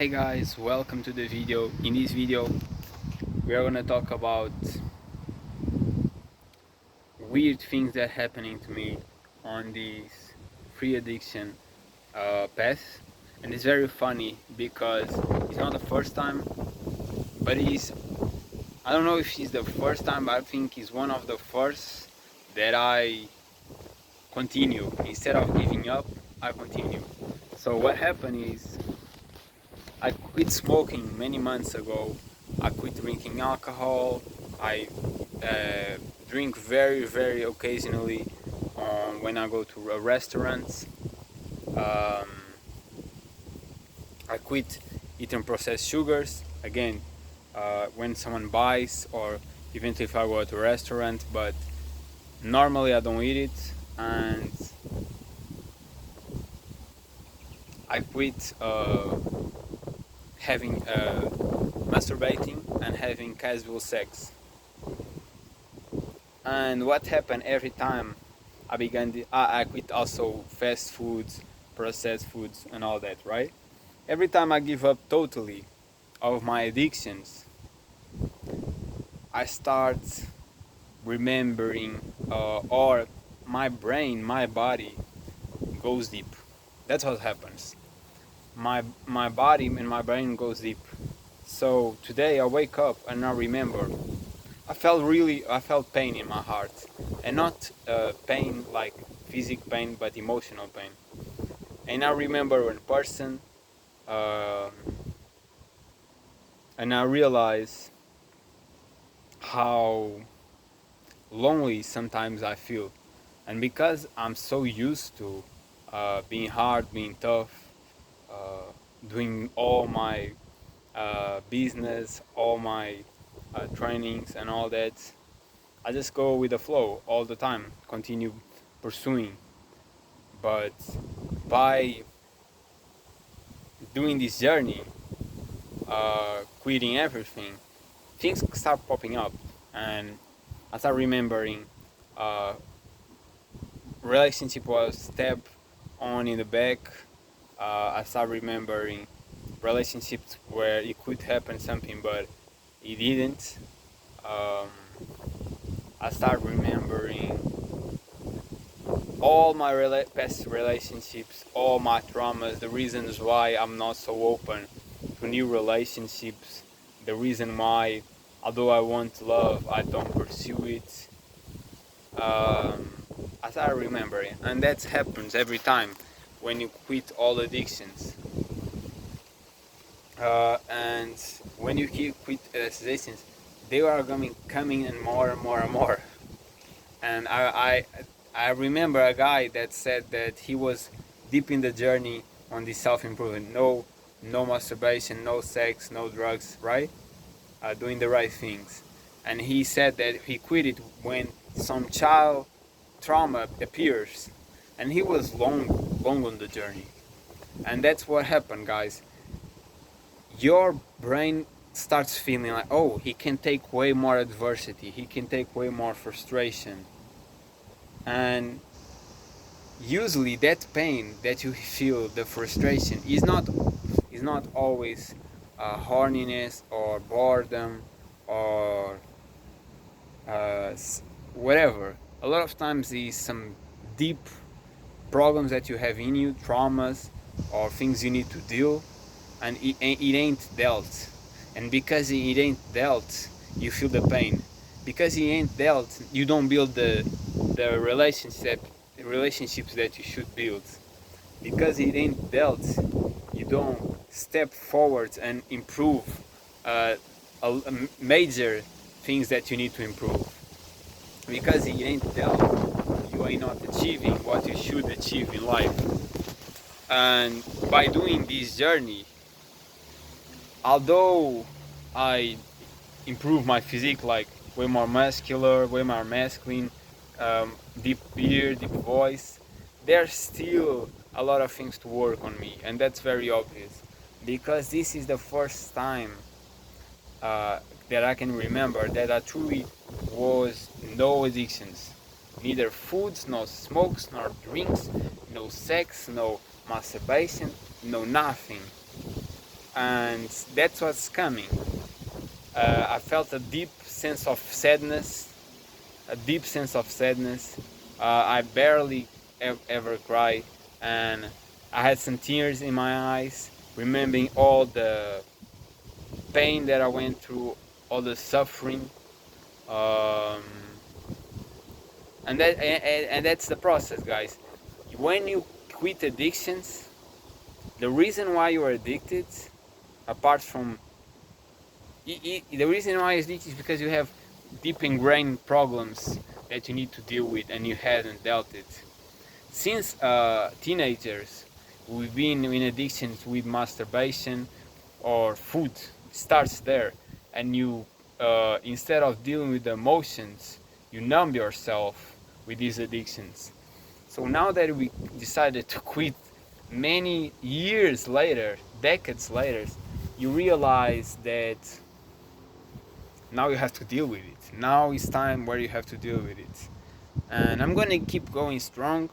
Hey guys, welcome to the video. In this video, we are gonna talk about weird things that happening to me on this free addiction path, and it's very funny because it's not the first time, but it's I don't know if it's the first time, but I think it's one of the first that I continue instead of giving up. I continue. So what happened is I quit smoking many months ago. I quit drinking alcohol. I uh, drink very occasionally when I go to a restaurant. Um, I quit eating processed sugars again when someone buys or even if I go to a restaurant. But normally I don't eat it, and I quit having masturbating and having casual sex. And what happened every time I quit also fast foods, processed foods, and all that, right? Every time I give up totally of my addictions, I start remembering, or my brain, my body goes deep. That's what happens. My body and my brain goes deep. So today I wake up and I remember I felt pain in my heart, and not pain like physical pain, but emotional pain. And I remember one person, uh, and I realize how lonely sometimes I feel. And because I'm so used to being hard, being tough, doing all my business, all my trainings, and all that, I just go with the flow all the time, continue pursuing. But by doing this journey, quitting everything, things start popping up, and I start remembering uh, relationship was stabbed on in the back. I start remembering relationships where it could happen something, but it didn't. Um, I start remembering all my past relationships, all my traumas, the reasons why I'm not so open to new relationships, the reason why, although I want love, I don't pursue it. Um, as I remember it, and that happens every time when you quit all addictions. And when you quit addictions, they are coming in more and more and more. And I remember a guy that said that he was deep in the journey on this self improvement. No masturbation, no sex, no drugs, right? Doing the right things. And he said that he quit it when some child trauma appears, and he was long on the journey. And that's what happened, guys. Your brain starts feeling like, oh, he can take way more adversity, he can take way more frustration, and usually that pain that you feel, the frustration, is not always horniness or boredom or uh, whatever. A lot of times is some deep problems that you have in you, traumas or things you need to deal, and it ain't dealt. And because it ain't dealt, you feel the pain. Because it ain't dealt, you don't build the relationships that you should build. Because it ain't dealt, you don't step forward and improve uh, major things that you need to improve. Because it ain't dealt, you are not achieving what you should achieve in life. And by doing this journey, although I improve my physique, like way more muscular, way more masculine, deep beard, deep voice, there's still a lot of things to work on me, and that's very obvious because this is the first time uh, that I can remember that I truly was no addictions, neither foods, no smokes, nor drinks, no sex, no masturbation, no nothing. and that's what's coming. I felt a deep sense of sadness, a deep sense of sadness. I barely ever cry, and I had some tears in my eyes, remembering all the pain that I went through, all the suffering, um, and that's the process, guys. When you quit addictions, the reason why you are addicted, apart from the reason why you're addicted is because you have deep ingrained problems that you need to deal with and you hadn't dealt it. Since teenagers, we've been in addictions with masturbation or food. It starts there, and you instead of dealing with the emotions, you numb yourself with these addictions. So now that we decided to quit many years later, decades later, you realize that now you have to deal with it. Now is time where you have to deal with it. And I'm gonna keep going strong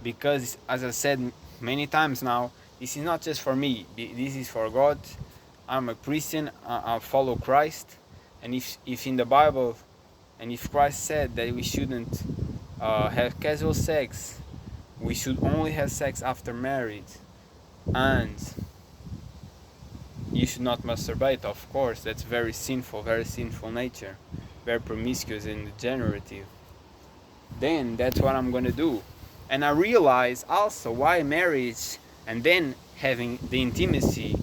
because, as I said many times now, this is not just for me. This is for God. I'm a Christian. I follow Christ. And if in the Bible, and if Christ said that we shouldn't have casual sex, we should only have sex after marriage, and you should not masturbate, of course. That's very sinful nature, very promiscuous and degenerative. Then that's what I'm gonna do. And I realize also why marriage and then having the intimacy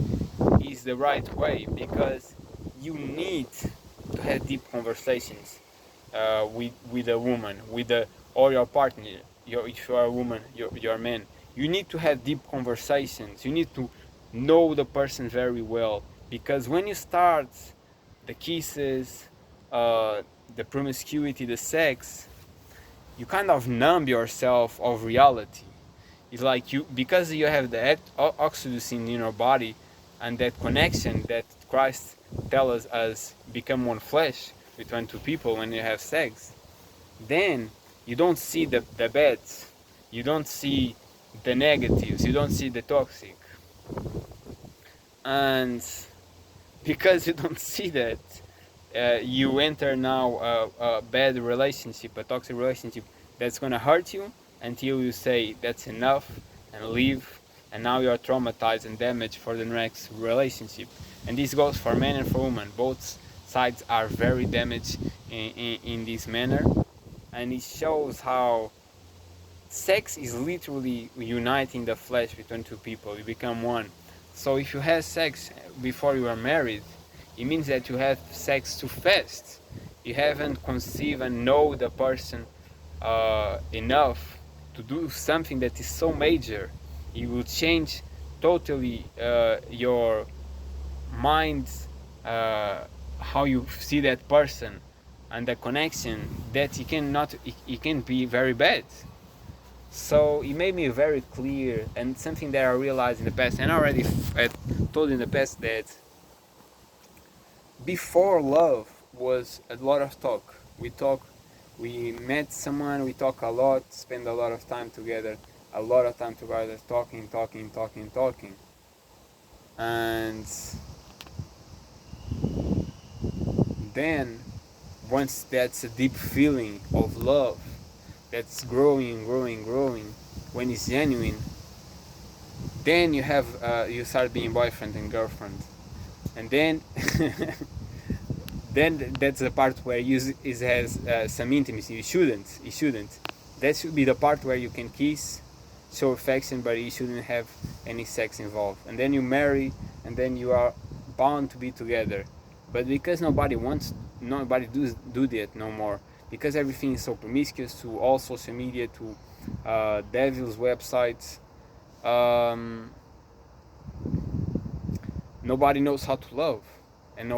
is the right way, because you need to have deep conversations with a woman, or your partner. If you are a woman, you're a man. You need to have deep conversations. You need to know the person very well, because when you start the kisses, the promiscuity, the sex, you kind of numb yourself of reality. It's like because you have the oxytocin in your body, and that connection that Christ tells us as become one flesh between two people when you have sex. Then you don't see the bads, you don't see the negatives, you don't see the toxic. And because you don't see that, you enter now a bad relationship, a toxic relationship that's gonna hurt you until you say that's enough and leave, and now you are traumatized and damaged for the next relationship. And this goes for men and for women. Both sides are very damaged in this manner, and it shows how sex is literally uniting the flesh between two people. You become one. So if you have sex before you are married, it means that you have sex too fast. You haven't conceived and know the person enough to do something that is so major. It will change totally your mind, how you see that person, and the connection that it can be very bad. So it made me very clear, and something that I realized in the past, and I already told in the past, that before love was a lot of talk. We met someone, we talk a lot, spend a lot of time together, talking, and then once that's a deep feeling of love that's growing, when it's genuine, then you start being boyfriend and girlfriend, and then then that's the part where it has some intimacy. You shouldn't. That should be the part where you can kiss, show affection, but you shouldn't have any sex involved. And then you marry, and then you are bound to be together. But because nobody do that no more, because everything is so promiscuous, to all social media, to devil's websites, nobody knows how to love, and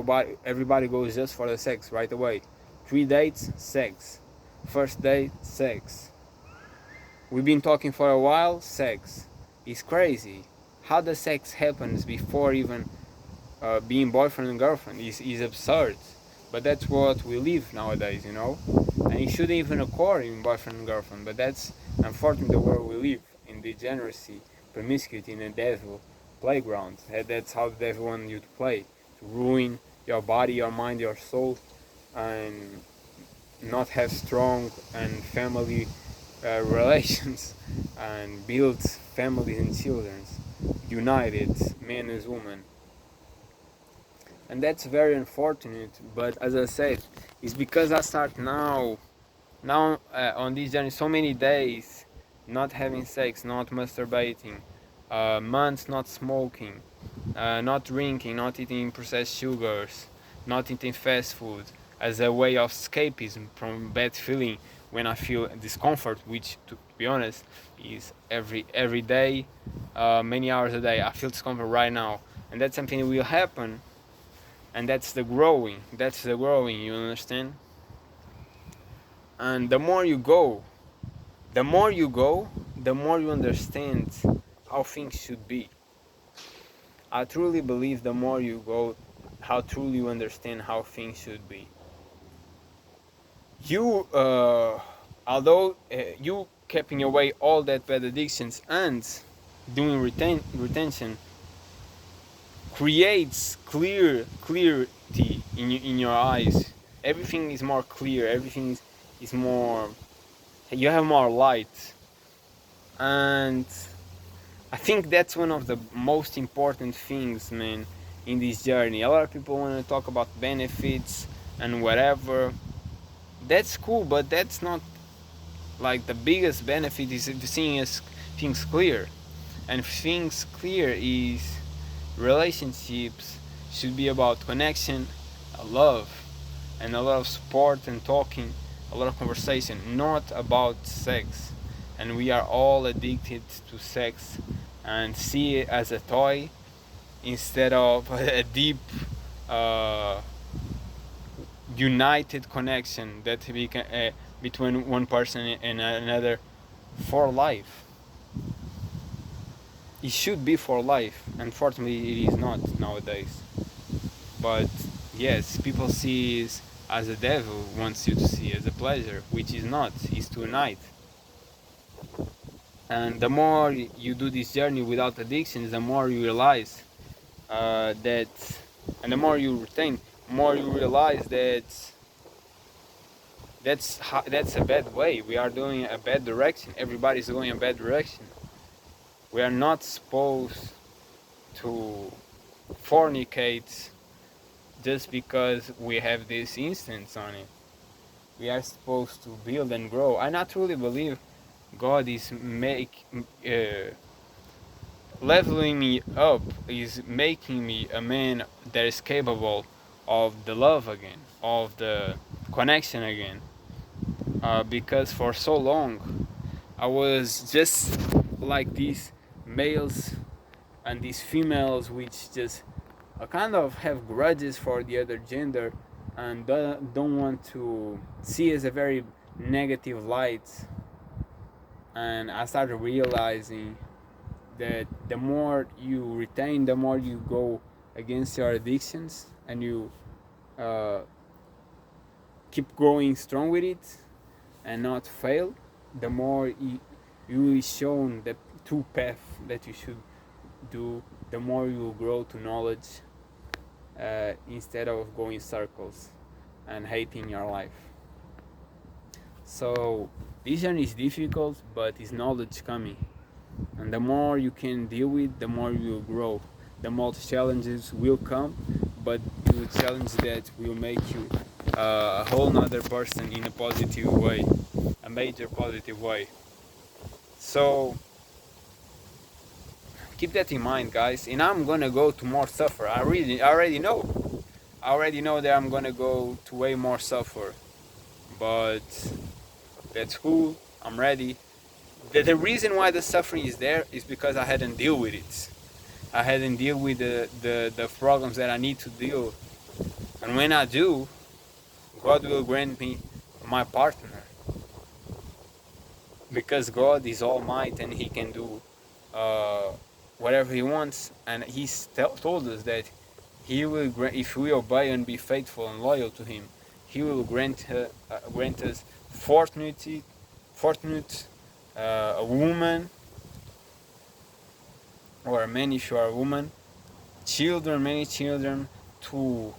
everybody goes just for the sex right away. 3 dates, sex. First date, sex. We've been talking for a while, sex. It's crazy how the sex happens before even being boyfriend and girlfriend. Is absurd, but that's what we live nowadays, and it shouldn't even occur in boyfriend and girlfriend, but that's unfortunately the world we live in. Degeneracy, promiscuity, and the devil playground. That's how the devil wants you to play, to ruin your body, your mind, your soul, and not have strong and family relations, and build families and children, united men and women. And that's very unfortunate. But as I said, it's because I start now on this journey so many days not having sex, not masturbating, months not smoking, not drinking, not eating processed sugars, not eating fast food, as a way of escapism from bad feeling when I feel discomfort, which, to be honest, is every day, many hours a day. I feel discomfort right now, and that's something that will happen, and that's the growing. That's the growing. You understand? And the more you go, the more you understand how things should be. I truly believe the more you go, how truly you understand how things should be. You, although you keeping away all that bad addictions and doing retention creates clarity in your eyes. Everything is more clear. Everything is more. You have more light, and I think that's one of the most important things, man, in this journey. A lot of people want to talk about benefits and whatever. That's cool, but that's not like the biggest benefit is seeing things clear. And things clear is relationships should be about connection, love, and a lot of support and talking, a lot of conversation, not about sex. And we are all addicted to sex and see it as a toy instead of a deep, uh, united connection that we can, between one person and another for life. It should be for life. Unfortunately, it is not nowadays. But yes, people see it as a devil wants you to see as a pleasure, which is not. It's to unite. And the more you do this journey without addictions, the more you realize that, and the more you retain, more you realize that that's a bad way. We are doing a bad direction. Everybody's going a bad direction. We are not supposed to fornicate just because we have this instance on it. We are supposed to build and grow. I not truly believe God is leveling me up, is making me a man that is capable of the love again, of the connection again. Because for so long I was just like these males and these females which just kind of have grudges for the other gender and don't want to see as a very negative light. And I started realizing that the more you retain, the more you go against your addictions and you uh, keep growing strong with it and not fail, the more you is shown the true path that you should do, the more you will grow to knowledge instead of going circles and hating your life. So this journey is difficult, but it's knowledge coming. And the more you can deal with, the more you will grow. The more challenges will come, but the challenge that will make you a whole nother person in a positive way, a major positive way. So keep that in mind, guys. And I'm gonna go to more suffer. I already know. I already know that I'm gonna go to way more suffer. But that's cool. I'm ready. The reason why the suffering is there is because I hadn't deal with it. I hadn't deal with the problems that I need to deal. And when I do, God will grant me my partner. Because God is all might and He can do whatever He wants. And He told us that He will grant, if we obey and be faithful and loyal to Him, He will grant us fortunate, a woman or a man if you are a woman, children, many children, to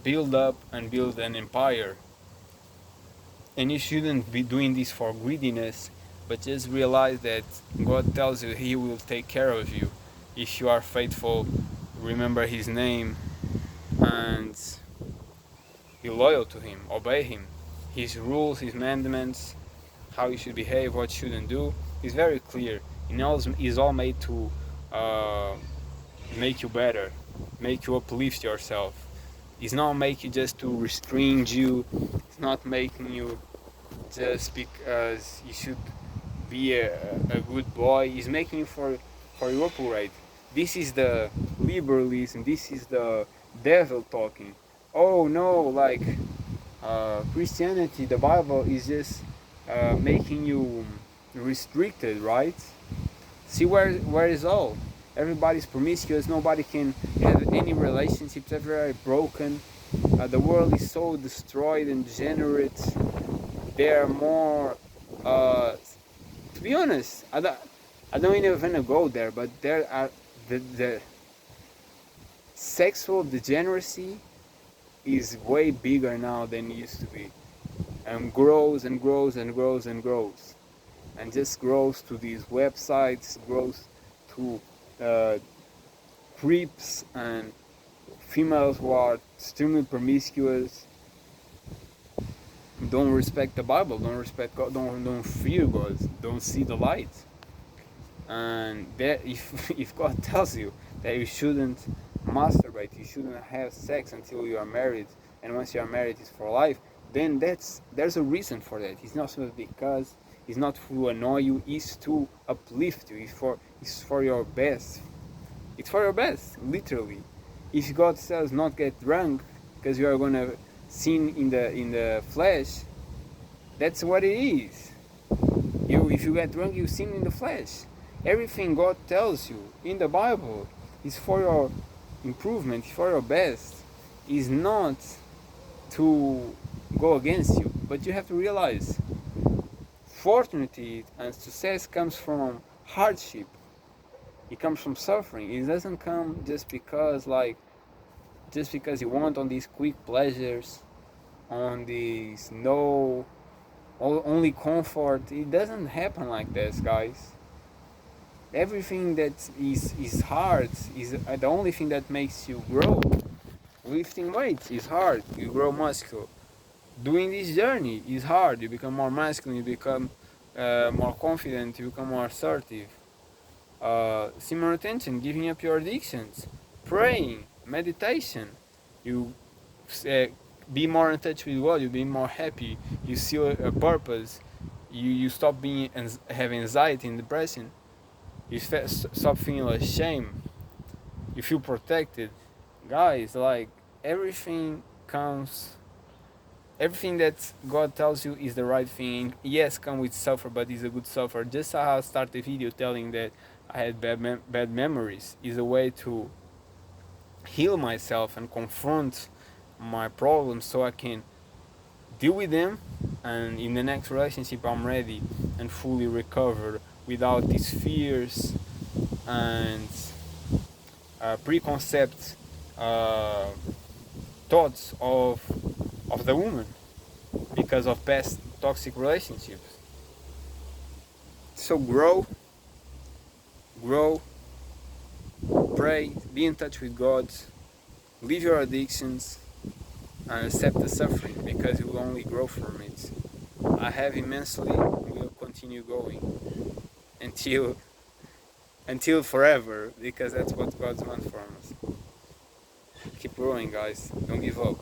build up and build an empire. And you shouldn't be doing this for greediness, but just realize that God tells you He will take care of you if you are faithful, remember His name, and be loyal to Him, obey Him. His rules, His mandaments, how you should behave, what you shouldn't do, is very clear. It is all made to uh, make you better, make you uplift yourself. It's not make you just to restrain you. It's not making you just because you should be a good boy. It's making you for your upright. This is the liberalism. This is the devil talking. Oh no, like Christianity, the Bible is just making you restricted, right? See where is all? Everybody's promiscuous. Nobody can have any relationships. Everybody broken. The world is so destroyed and degenerate. There are more. To be honest, I don't even want to go there. But there are the sexual degeneracy is way bigger now than it used to be, and grows and grows and grows and grows, and just grows to these websites, grows to creeps and females who are extremely promiscuous, don't respect the Bible, don't respect God, don't fear God, don't see the light. And that if God tells you that you shouldn't masturbate, you shouldn't have sex until you are married, and once you are married it's for life, then there's a reason for that. It's not because it's not to annoy you, it's to uplift you, it's for your best. It's for your best, literally. If God says not get drunk because you are gonna sin in the flesh, that's what it is. If you get drunk, you sin in the flesh. Everything God tells you in the Bible is for your improvement, for your best. Is not to go against you, but you have to realize fortune and success comes from hardship. It comes from suffering. It doesn't come just because you want on these quick pleasures, on these no only comfort. It doesn't happen like this, guys. Everything that is hard is the only thing that makes you grow. Lifting weights is hard. You grow muscle. Doing this journey is hard. You become more masculine. You become more confident. You become more assertive. Simmer attention, giving up your addictions, praying, meditation. You be more in touch with God. You be more happy. You see a purpose. You stop have anxiety and depression. You stop feeling ashamed. You feel protected. Guys, like everything that God tells you is the right thing. Yes, come with suffer, but it's a good suffer. Just how I start the video telling that I had bad memories is a way to heal myself and confront my problems so I can deal with them, and in the next relationship I'm ready and fully recovered without these fears and preconceived thoughts of the woman because of past toxic relationships. So grow, pray, be in touch with God, leave your addictions, and accept the suffering because you will only grow from it. I have immensely, will continue going until forever, because that's what God wants from us. Keep growing, guys. Don't give up.